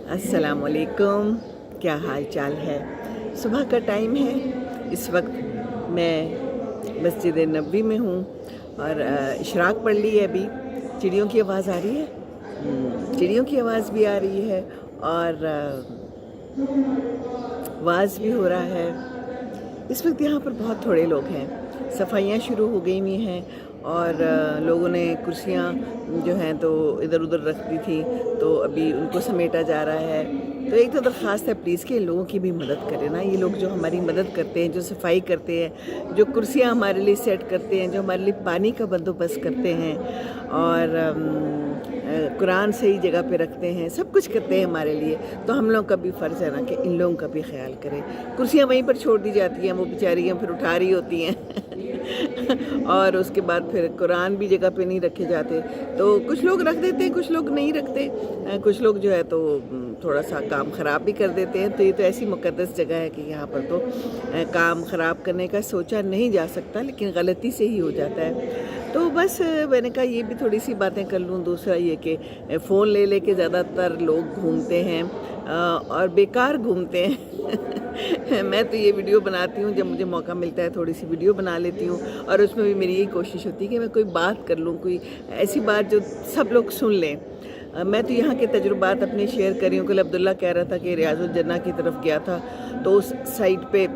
अस्सलाम वालेकुम। क्या हाल चाल है? सुबह का टाइम है। इस वक्त मैं मस्जिद नबवी में हूँ और इशराक पढ़ ली है अभी। चिड़ियों की आवाज़ आ रही है, चिड़ियों की आवाज़ भी आ रही है और वाज़ भी हो रहा है। इस वक्त यहाँ पर बहुत थोड़े लोग हैं। सफाइयाँ शुरू हो गई हुई हैं और लोगों ने कुर्सियाँ जो हैं तो इधर उधर रख दी थी, तो अभी उनको समेटा जा रहा है। तो एक तो दरख्वास्त है प्लीज़ कि इन लोगों की भी मदद करें ना। ये लोग जो हमारी मदद करते हैं, जो सफाई करते हैं, जो कुर्सियाँ हमारे लिए सेट करते हैं, जो हमारे लिए पानी का बंदोबस्त करते हैं और कुरान सही जगह पे रखते हैं, सब कुछ करते हैं हमारे लिए, तो हम लोग का भी फ़र्ज़ है ना कि इन लोगों का भी ख्याल करें। कुर्सियाँ वहीं पर छोड़ दी जाती हैं, वो बेचारियाँ फिर उठा रही होती हैं और उसके बाद फिर कुरान भी जगह पे नहीं रखे जाते। तो कुछ लोग रख देते हैं, कुछ लोग नहीं रखते। कुछ लोग जो है तो थोड़ा सा काम ख़राब भी कर देते हैं। तो ये तो ऐसी मुक़द्दस जगह है कि यहाँ पर तो काम ख़राब करने का सोचा नहीं जा सकता, लेकिन गलती से ही हो जाता है। तो बस मैंने कहा ये भी थोड़ी सी बातें कर लूँ। दूसरा ये कि फ़ोन ले लेके ज़्यादातर लोग घूमते हैं और बेकार घूमते हैं। मैं तो ये वीडियो बनाती हूँ, जब मुझे मौका मिलता है थोड़ी सी वीडियो बना लेती हूँ और उसमें भी मेरी यही कोशिश होती है कि मैं कोई बात कर लूँ, कोई ऐसी बात जो सब लोग सुन लें। मैं तो यहाँ के तजुर्बात अपने शेयर कर रही हूँ। कल अब्दुल्ला कह रहा था कि रियाजुल जन्ना की तरफ गया था, तो उस साइड पे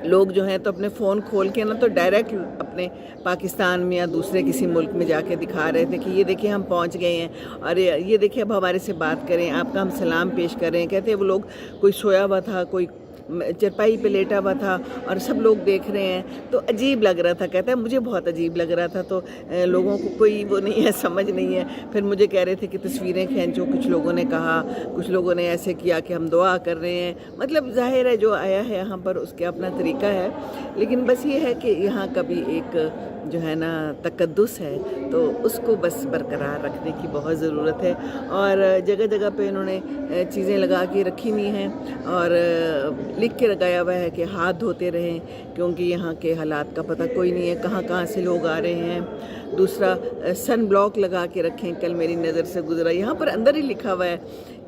लोग जो हैं तो अपने फ़ोन खोल के ना तो डायरेक्ट अपने पाकिस्तान में या दूसरे किसी मुल्क में जाके दिखा रहे थे कि ये देखिए हम पहुंच गए हैं और ये देखिए अब हमारे से बात करें, आपका हम सलाम पेश करें। कहते हैं वो लोग, कोई सोया हुआ था, कोई चरपाई पे लेटा हुआ था और सब लोग देख रहे हैं, तो अजीब लग रहा था। कहता है मुझे बहुत अजीब लग रहा था। तो लोगों को कोई वो नहीं है, समझ नहीं है। फिर मुझे कह रहे थे कि तस्वीरें खींचो, कुछ लोगों ने कहा, कुछ लोगों ने ऐसे किया कि हम दुआ कर रहे हैं। मतलब ज़ाहिर है जो आया है यहाँ पर उसके अपना तरीका है, लेकिन बस ये है कि यहाँ का भी एक जो है ना तकद्दुस है, तो उसको बस बरकरार रखने की बहुत ज़रूरत है। और जगह जगह पे इन्होंने चीज़ें लगा के रखी हुई हैं और लिख के लगाया हुआ है कि हाथ धोते रहें, क्योंकि यहाँ के हालात का पता कोई नहीं है, कहाँ कहाँ से लोग आ रहे हैं। दूसरा, सन ब्लॉक लगा के रखें। कल मेरी नज़र से गुजरा, यहाँ पर अंदर ही लिखा हुआ है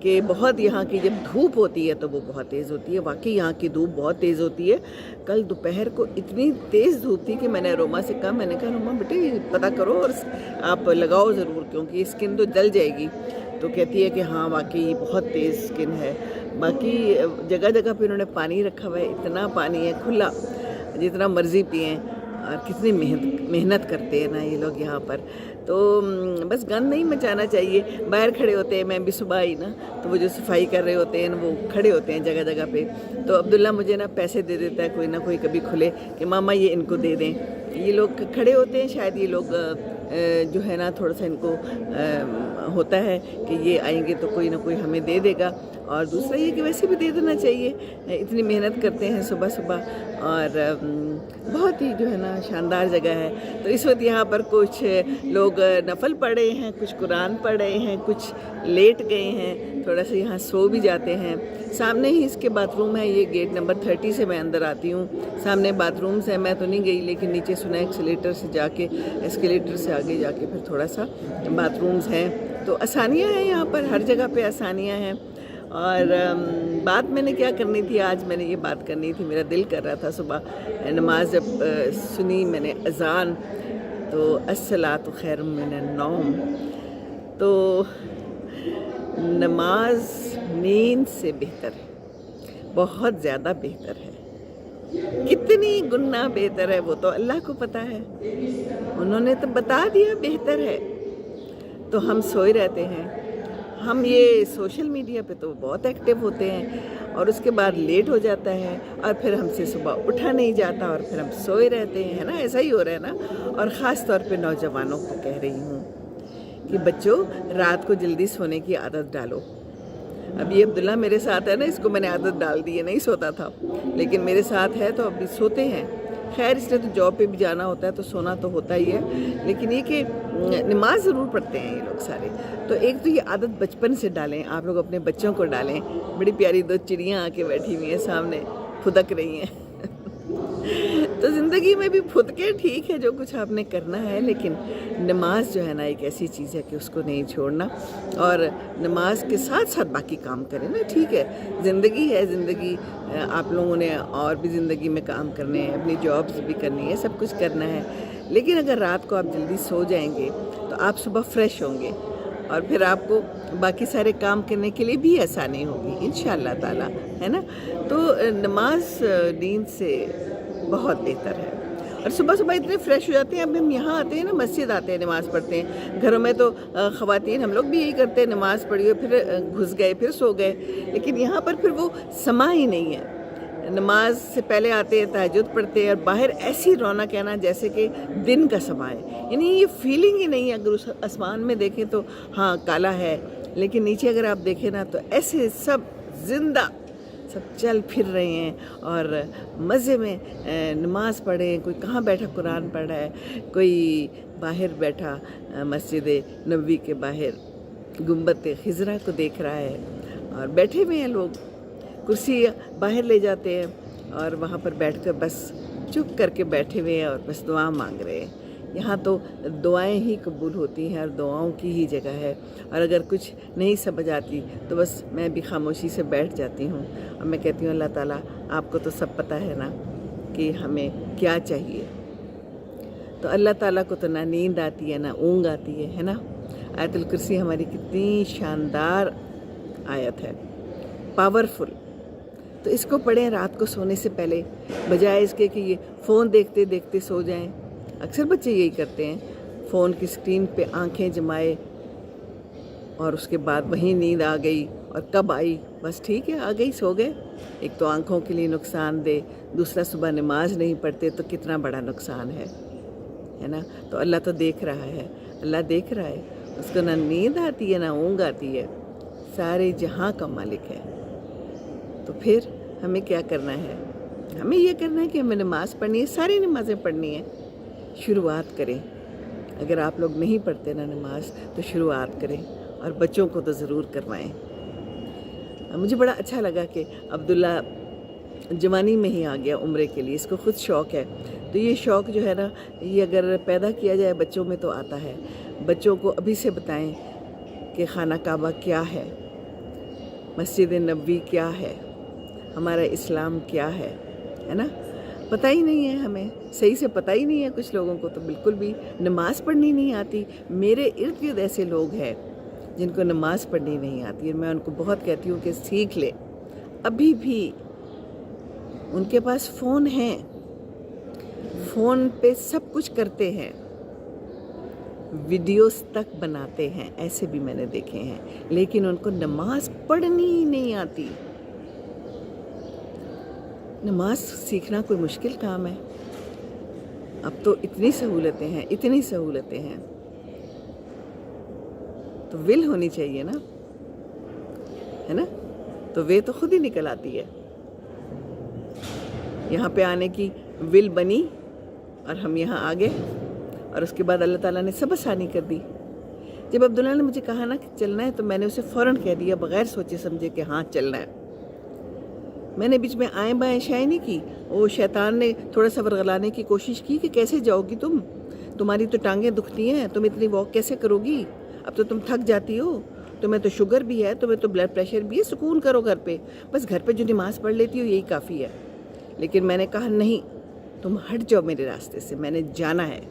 कि बहुत यहाँ की जब धूप होती है तो वो बहुत तेज़ होती है। वाकई यहाँ की धूप बहुत तेज़ होती है। कल दोपहर को इतनी तेज़ धूप थी कि मैंने रोमा से कहा, मैंने कहा रोमा बेटे पता करो और आप लगाओ ज़रूर, क्योंकि स्किन तो जल जाएगी। तो कहती है कि हाँ वाकई बहुत तेज़ स्किन है। बाकी जगह जगह पे इन्होंने पानी रखा हुआ है, इतना पानी है खुला, जितना मर्ज़ी पिएँ। और कितनी मेहनत करते हैं ना ये लोग यहाँ पर। तो बस गंद नहीं मचाना चाहिए। बाहर खड़े होते हैं, मैं भी सुबह आई ना, तो वो जो सफाई कर रहे होते हैं वो खड़े होते हैं जगह जगह पे। तो अब्दुल्ला मुझे ना पैसे दे देता है कोई ना कोई, कभी खुले कि मामा ये इनको दे दें। ये लोग खड़े होते हैं, शायद ये लोग जो है ना थोड़ा सा इनको होता है कि ये आएंगे तो कोई ना कोई हमें दे देगा। और दूसरा ये कि वैसे भी दे देना चाहिए, इतनी मेहनत करते हैं सुबह सुबह। और बहुत ही जो है ना शानदार जगह है। तो इस वक्त यहाँ पर कुछ लोग नफल पढ़ रहे हैं, कुछ कुरान पढ़ रहे हैं, कुछ लेट गए हैं, थोड़ा सा यहाँ सो भी जाते हैं। सामने ही इसके बाथरूम है, ये गेट नंबर 30 से मैं अंदर आती हूँ। सामने बाथरूम्स है, मैं तो नहीं गई, लेकिन नीचे सुना एस्केलेटर से जाके, एस्केलेटर से आगे जाके फिर थोड़ा सा बाथरूम्स हैं। तो आसानियाँ हैं यहाँ पर, हर जगह पे आसानियाँ हैं। और बात मैंने क्या करनी थी आज, मैंने ये बात करनी थी, मेरा दिल कर रहा था सुबह नमाज जब सुनी मैंने अज़ान, तो अस्सलातु खैरुम मिनन नौम। तो नमाज नींद से बेहतर है, बहुत ज़्यादा बेहतर है। कितनी गुना बेहतर है वो तो अल्लाह को पता है, उन्होंने तो बता दिया बेहतर है। तो हम सोए रहते हैं। हम ये सोशल मीडिया पे तो बहुत एक्टिव होते हैं और उसके बाद लेट हो जाता है और फिर हमसे सुबह उठा नहीं जाता और फिर हम सोए रहते हैं, है ना। ऐसा ही हो रहा है ना। और ख़ास तौर पे नौजवानों को कह रही हूँ कि बच्चों रात को जल्दी सोने की आदत डालो। अभी अब्दुल्ला मेरे साथ है ना, इसको मैंने आदत डाल दी है, नहीं सोता था लेकिन मेरे साथ है तो अभी सोते हैं। खैर इसलिए तो जॉब पे भी जाना होता है तो सोना तो होता ही है, लेकिन ये कि नमाज ज़रूर पढ़ते हैं ये लोग सारे। तो एक तो ये आदत बचपन से डालें, आप लोग अपने बच्चों को डालें। बड़ी प्यारी दो चिड़ियाँ आके बैठी हुई हैं सामने, फुदक रही हैं। तो ज़िंदगी में भी फुदके ठीक है, जो कुछ आपने करना है, लेकिन नमाज जो है ना एक ऐसी चीज़ है कि उसको नहीं छोड़ना, और नमाज के साथ साथ बाकी काम करें ना। ठीक है, ज़िंदगी है, ज़िंदगी आप लोगों ने और भी ज़िंदगी में काम करने हैं, अपनी जॉब्स भी करनी है, सब कुछ करना है, लेकिन अगर रात को आप जल्दी सो जाएंगे तो आप सुबह फ्रेश होंगे और फिर आपको बाकी सारे काम करने के लिए भी आसानी होगी इंशाअल्लाह ताला, है ना। तो नमाज नींद से बहुत बेहतर है। और सुबह सुबह इतने फ्रेश हो जाते हैं। अब हम यहाँ आते हैं ना, मस्जिद आते हैं, नमाज़ पढ़ते हैं। घरों में तो ख़वातीन हम लोग भी यही करते हैं, नमाज़ पढ़ी और फिर घुस गए, फिर सो गए, लेकिन यहाँ पर फिर वो समा ही नहीं है। नमाज से पहले आते हैं, तहज्जुद पढ़ते हैं, और बाहर ऐसी रौनक है ना जैसे कि दिन का समा है, यानी ये फीलिंग ही नहीं है। अगर उस आसमान में देखें तो हाँ काला है, लेकिन नीचे अगर आप देखें ना तो ऐसे सब जिंदा, सब चल फिर रहे हैं और मज़े में नमाज पढ़े। कोई कहाँ बैठा कुरान पढ़ रहा है, कोई बाहर बैठा मस्जिद नबवी के बाहर गुंबद खिजरा को देख रहा है, और बैठे हुए हैं लोग, कुर्सी बाहर ले जाते हैं और वहाँ पर बैठकर बस चुप करके बैठे हुए हैं और बस दुआ मांग रहे हैं। यहाँ तो दुआएं ही कबूल होती हैं और दुआओं की ही जगह है। और अगर कुछ नहीं समझ आती तो बस मैं भी खामोशी से बैठ जाती हूँ और मैं कहती हूँ अल्लाह ताला आपको तो सब पता है ना कि हमें क्या चाहिए। तो अल्लाह ताला को तो ना नींद आती है ना ऊँघ आती है ना। आयतुल कुर्सी हमारी कितनी शानदार आयत है, पावरफुल। तो इसको पढ़ें रात को सोने से पहले, बजाय इसके कि ये फ़ोन देखते देखते सो जाएं। अक्सर बच्चे यही करते हैं, फ़ोन की स्क्रीन पे आंखें जमाए और उसके बाद वहीं नींद आ गई, और कब आई, बस ठीक है आ गई, सो गए। एक तो आंखों के लिए नुकसान दे, दूसरा सुबह नमाज नहीं पढ़ते तो कितना बड़ा नुकसान है ना। तो अल्लाह तो देख रहा है, अल्लाह देख रहा है, उसको ना नींद आती है ना ऊँघ आती है, सारे जहाँ का मालिक है। तो फिर हमें क्या करना है, हमें ये करना है कि हमें नमाज़ पढ़नी है, सारी नमाज़ें पढ़नी है। शुरुआत करें, अगर आप लोग नहीं पढ़ते ना नमाज तो शुरुआत करें, और बच्चों को तो ज़रूर करवाएं। मुझे बड़ा अच्छा लगा कि अब्दुल्ला जवानी में ही आ गया उम्रे के लिए, इसको खुद शौक़ है। तो ये शौक़ जो है ना, ये अगर पैदा किया जाए बच्चों में तो आता है। बच्चों को अभी से बताएं कि खाना काबा क्या है, मस्जिद नबवी क्या है, हमारा इस्लाम क्या है ना। पता ही नहीं है, हमें सही से पता ही नहीं है। कुछ लोगों को तो बिल्कुल भी नमाज़ पढ़नी नहीं आती। मेरे इर्द गिर्द ऐसे लोग हैं जिनको नमाज़ पढ़नी नहीं आती है। मैं उनको बहुत कहती हूँ कि सीख ले। अभी भी उनके पास फ़ोन है, फ़ोन पे सब कुछ करते हैं, वीडियोस तक बनाते हैं, ऐसे भी मैंने देखे हैं, लेकिन उनको नमाज पढ़नी ही नहीं आती। नमाज सीखना कोई मुश्किल काम है? अब तो इतनी सहूलतें हैं, इतनी सहूलतें हैं, तो विल होनी चाहिए ना, है ना। तो वे तो खुद ही निकल आती है। यहाँ पे आने की विल बनी और हम यहाँ आ गए, और उसके बाद अल्लाह ताला ने सब आसानी कर दी। जब अब्दुल्ला ने मुझे कहा ना कि चलना है, तो मैंने उसे फ़ौरन कह दिया बग़ैर सोचे समझे कि हाँ चलना है। मैंने बीच में आएँ बाएँ शायरी नहीं की। वो शैतान ने थोड़ा सा वर्गलाने की कोशिश की कि कैसे जाओगी तुम, तुम्हारी तो टांगें दुखती हैं, तुम इतनी वॉक कैसे करोगी, अब तो तुम थक जाती हो, तुम्हें तो शुगर भी है, तुम्हें तो ब्लड प्रेशर भी है, सुकून करो घर पे, बस घर पे जो नमाज़ पढ़ लेती हो यही काफ़ी है। लेकिन मैंने कहा नहीं, तुम हट जाओ मेरे रास्ते से, मैंने जाना है।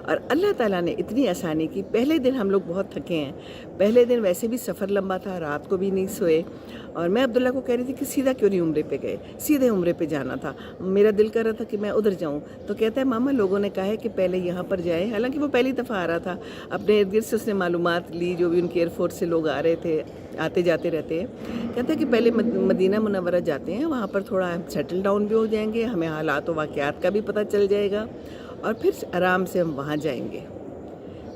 और अल्लाह ताला ने इतनी आसानी की। पहले दिन हम लोग बहुत थके हैं, पहले दिन वैसे भी सफ़र लंबा था, रात को भी नहीं सोए, और मैं अब्दुल्ला को कह रही थी कि सीधा क्यों नहीं उम्रे पे गए, सीधे उम्रे पे जाना था। मेरा दिल कर रहा था कि मैं उधर जाऊं। तो कहता है मामा लोगों ने कहा है कि पहले यहाँ पर जाएं। हालांकि वो पहली दफ़ा आ रहा था, अपने इर्द गिर्द से उसने मालूमात ली, जो भी उनके एयरफोर्स से लोग आ रहे थे, आते जाते रहते हैं। कहता है कि पहले मदीना मुनव्वरा जाते हैं, वहाँ पर थोड़ा हम सेटल डाउन भी हो जाएंगे, हमें हालात व वाक़यात का भी पता चल जाएगा, और फिर आराम से हम वहाँ जाएंगे।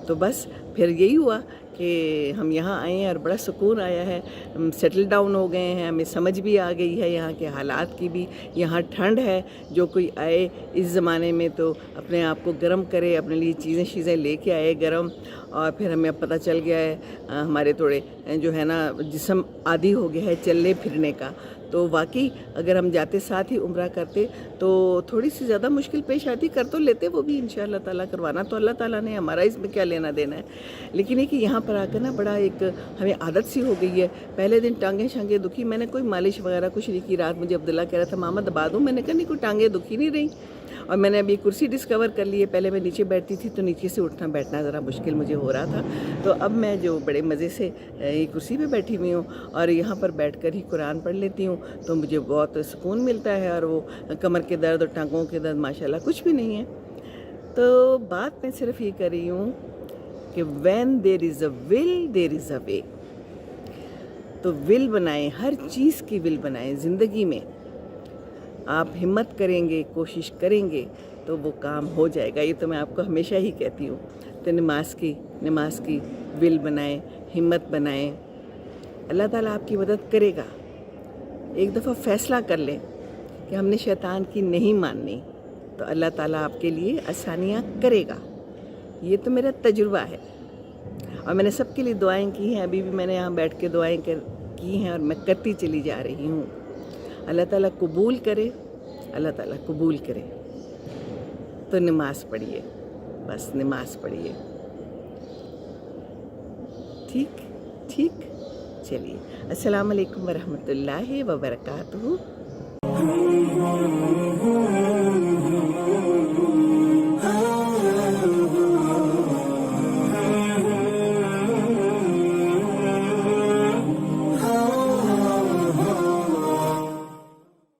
तो बस फिर यही हुआ कि کہ ہم یہاں آئے ہیں اور بڑا سکون آیا ہے، ہم سیٹل ڈاؤن ہو گئے ہیں، ہمیں سمجھ بھی آ گئی ہے یہاں کے حالات کی بھی. یہاں ٹھنڈ ہے، جو کوئی آئے اس زمانے میں تو اپنے آپ کو گرم کرے، اپنے لیے چیزیں لے کے آئے گرم. اور پھر ہمیں اب پتہ چل گیا ہے، ہمارے تھوڑے جو ہے نا جسم عادی ہو گیا ہے چلنے پھرنے کا. تو واقعی اگر ہم جاتے ساتھ ہی عمرہ کرتے تو تھوڑی سی زیادہ مشکل پیش آتی، کر تو لیتے وہ بھی انشاءاللہ تعالیٰ. کروانا تو اللہ تعالیٰ نے، ہمارا اس میں کیا لینا دینا ہے. لیکن یہ کہ یہاں پر آ کر نا بڑا ایک ہمیں عادت سی ہو گئی ہے. پہلے دن ٹانگیں شانگیں دکھی، میں نے کوئی مالش وغیرہ کچھ نہیں کی. رات مجھے عبداللہ کہہ رہا تھا ماما دبا دوں، میں نے کہا نہیں، کوئی ٹانگیں دکھی نہیں رہی. اور میں نے ابھی کرسی ڈسکور کر لی ہے. پہلے میں نیچے بیٹھتی تھی تو نیچے سے اٹھنا بیٹھنا ذرا مشکل مجھے ہو رہا تھا، تو اب میں جو بڑے مزے سے یہ کرسی پہ بیٹھی ہوئی ہوں اور یہاں پر بیٹھ کر ہی قرآن پڑھ لیتی ہوں تو مجھے بہت سکون ملتا ہے. اور وہ کمر کے درد اور ٹانگوں کے درد ماشاءاللہ کچھ بھی نہیں ہے. تو بات میں صرف یہ کر رہی ہوں کہ when there is a will there is a way. تو ول بنائیں، ہر چیز کی ول بنائیں. زندگی میں آپ ہمت کریں گے، کوشش کریں گے تو وہ کام ہو جائے گا. یہ تو میں آپ کو ہمیشہ ہی کہتی ہوں. تو نماز کی ول بنائیں، ہمت بنائیں. اللہ تعالیٰ آپ کی مدد کرے گا. ایک دفعہ فیصلہ کر لیں کہ ہم نے شیطان کی نہیں ماننی تو اللہ تعالیٰ آپ کے لیے آسانیاں کرے گا. یہ تو میرا تجربہ ہے اور میں نے سب کے لیے دعائیں کی ہیں. ابھی بھی میں نے یہاں بیٹھ کے دعائیں کی ہیں اور میں کرتی چلی جا رہی ہوں. اللہ تعالیٰ قبول کرے، اللہ تعالیٰ قبول کرے. تو نماز پڑھیے، بس نماز پڑھیے. ٹھیک ٹھیک، چلیے. السلام علیکم ورحمۃ اللہ وبرکاتہ.